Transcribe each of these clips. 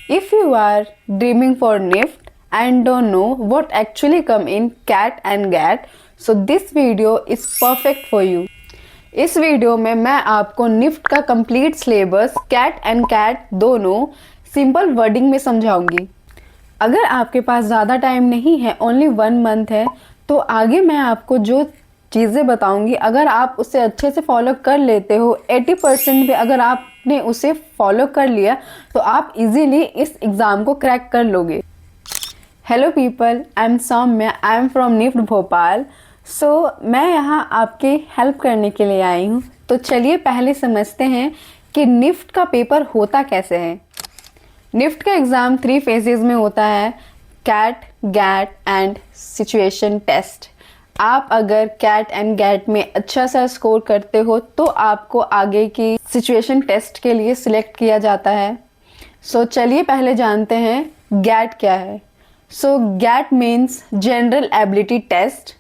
If you are dreaming for NIFT and don't know what actually come in CAT and GAT, so this video is perfect for you. इस video में मैं आपको NIFT का complete syllabus CAT and CAT दोनों simple wording में समझाऊंगी। अगर आपके पास ज़्यादा टाइम नहीं है, ओनली 1 मंथ है, तो आगे मैं आपको जो चीज़ें बताऊंगी अगर आप उसे अच्छे से फॉलो कर लेते हो 80% पे अगर आपने उसे फॉलो कर लिया तो आप इजीली इस एग्ज़ाम को क्रैक कर लोगे। Hello people, I am Saumya, I am from NIFT Bhopal. मैं यहाँ आपके हेल्प करने के लिए आई हूँ। तो चलिए पहले समझते हैं कि निफ्ट का पेपर होता कैसे है। निफ्ट का एग्ज़ाम 3 फेजेस में होता है, CAT, GAT and situation test. आप अगर कैट एंड गैट में अच्छा सा स्कोर करते हो तो आपको आगे की सिचुएशन टेस्ट के लिए सिलेक्ट किया जाता है। चलिए पहले जानते हैं गैट क्या है। GAT means general ability test.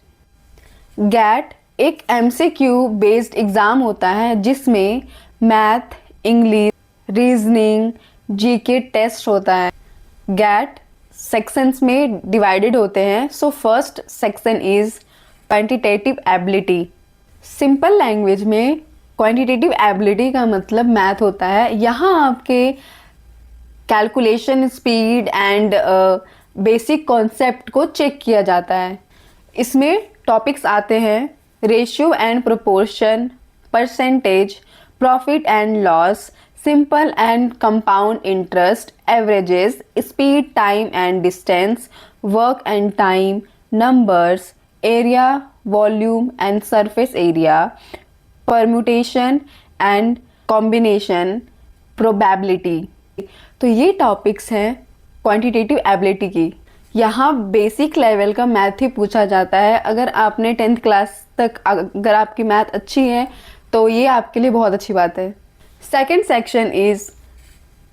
GAT एक MCQ बेस्ड एग्ज़ाम होता है जिसमें math, English, reasoning, GK test होता है। गैट सेक्शंस में डिवाइडेड होते हैं। First section is quantitative ability. Simple language में क्वांटिटेटिव एबिलिटी का मतलब मैथ होता है। यहाँ आपके calculation speed and basic concept को चेक किया जाता है। इसमें टॉपिक्स आते हैं ratio and proportion, percentage, profit and loss, simple and compound interest, averages, speed, time and distance, work and time, numbers, area, volume and surface area, permutation and combination, probability. तो ये topics हैं quantitative ability की। यहाँ basic level का math ही पूछा जाता है। अगर आपने 10th क्लास तक अगर आपकी मैथ अच्छी है तो ये आपके लिए बहुत अच्छी बात है। Second section is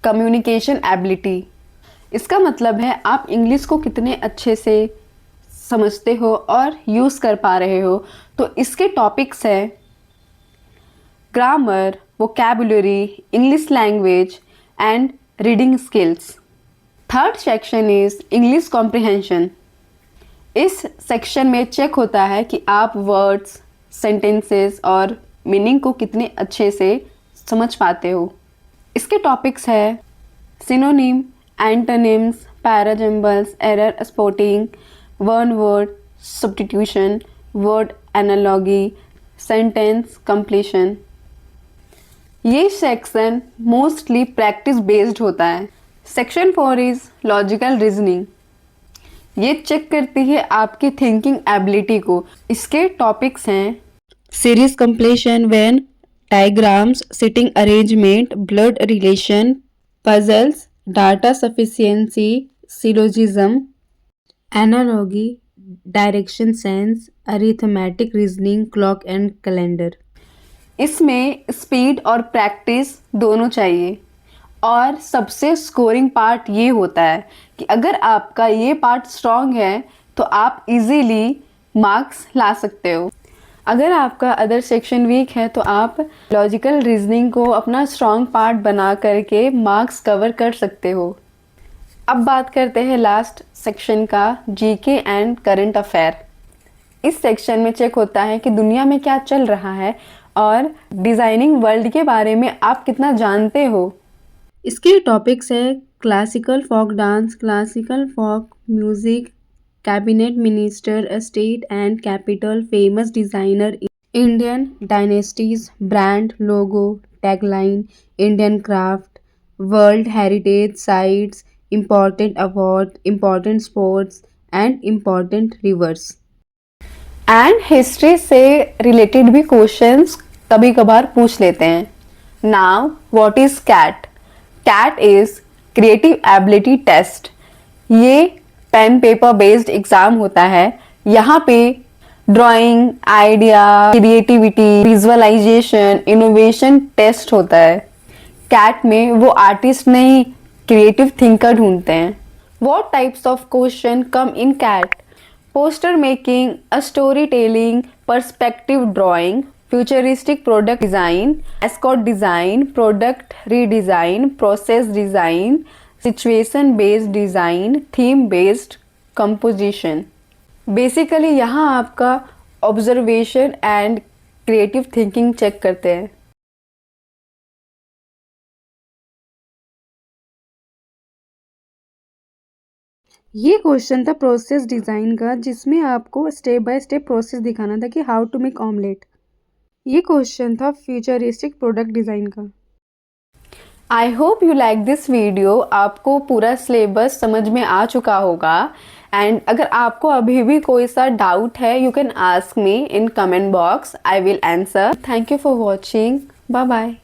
communication ability. इसका मतलब है आप इंग्लिश को कितने अच्छे से समझते हो और यूज़ कर पा रहे हो। तो इसके टॉपिक्स हैं grammar, vocabulary, English language and reading skills. Third section is English comprehension. इस सेक्शन में चेक होता है कि आप वर्ड्स, सेंटेंसेस और मीनिंग को कितने अच्छे से समझ पाते हो। इसके टॉपिक्स है synonym, antonyms, parajumbles, error spotting, one word substitution, word analogy, sentence completion. ये सेक्शन मोस्टली प्रैक्टिस बेस्ड होता है। Section 4 is logical reasoning. ये चेक करती है आपकी थिंकिंग एबिलिटी को। इसके टॉपिक्स हैं series completion, when, diagrams, sitting arrangement, blood relation, puzzles, data sufficiency, syllogism, analogy, direction sense, arithmetic reasoning, clock and calendar. इसमें स्पीड और प्रैक्टिस दोनों चाहिए। और सबसे स्कोरिंग पार्ट ये होता है कि अगर आपका ये पार्ट स्ट्रॉन्ग है तो आप इजीली मार्क्स ला सकते हो। अगर आपका अदर सेक्शन वीक है तो आप लॉजिकल रीजनिंग को अपना स्ट्रॉन्ग पार्ट बना करके मार्क्स कवर कर सकते हो। अब बात करते हैं लास्ट सेक्शन का, GK एंड करंट अफेयर। इस सेक्शन में चेक होता है कि दुनिया में क्या चल रहा है और डिज़ाइनिंग वर्ल्ड के बारे में आप कितना जानते हो। इसके टॉपिक्स है classical folk dance, classical folk music, cabinet minister, state and capital, famous designer, Indian dynasties, brand, logo, tagline, Indian craft, world heritage sites, important award, important sports and important rivers. And history से related भी questions कभी कभार पूछ लेते हैं। Now what is CAT? CAT is creative ability test. ये pen paper based exam होता है। यहाँ पे drawing, idea, creativity, visualisation, innovation test होता है। कैट में वो आर्टिस्ट नहीं, क्रिएटिव थिंकर ढूंढते हैं। What types of question come in CAT? Poster making, a storytelling, perspective drawing, futuristic product design, mascot design, product redesign, process design, situation based design, theme based composition. Basically यहाँ आपका observation and creative thinking check करते हैं। ये question था process design का, जिसमें आपको step by step process दिखाना था कि हाउ टू मेक ऑमलेट। ये क्वेश्चन था फ्यूचरिस्टिक प्रोडक्ट डिज़ाइन का। I hope you like this video. आपको पूरा सिलेबस समझ में आ चुका होगा। एंड अगर आपको अभी भी कोई सा डाउट है, you can ask me in comment box, I will answer. Thank you for watching. Bye bye.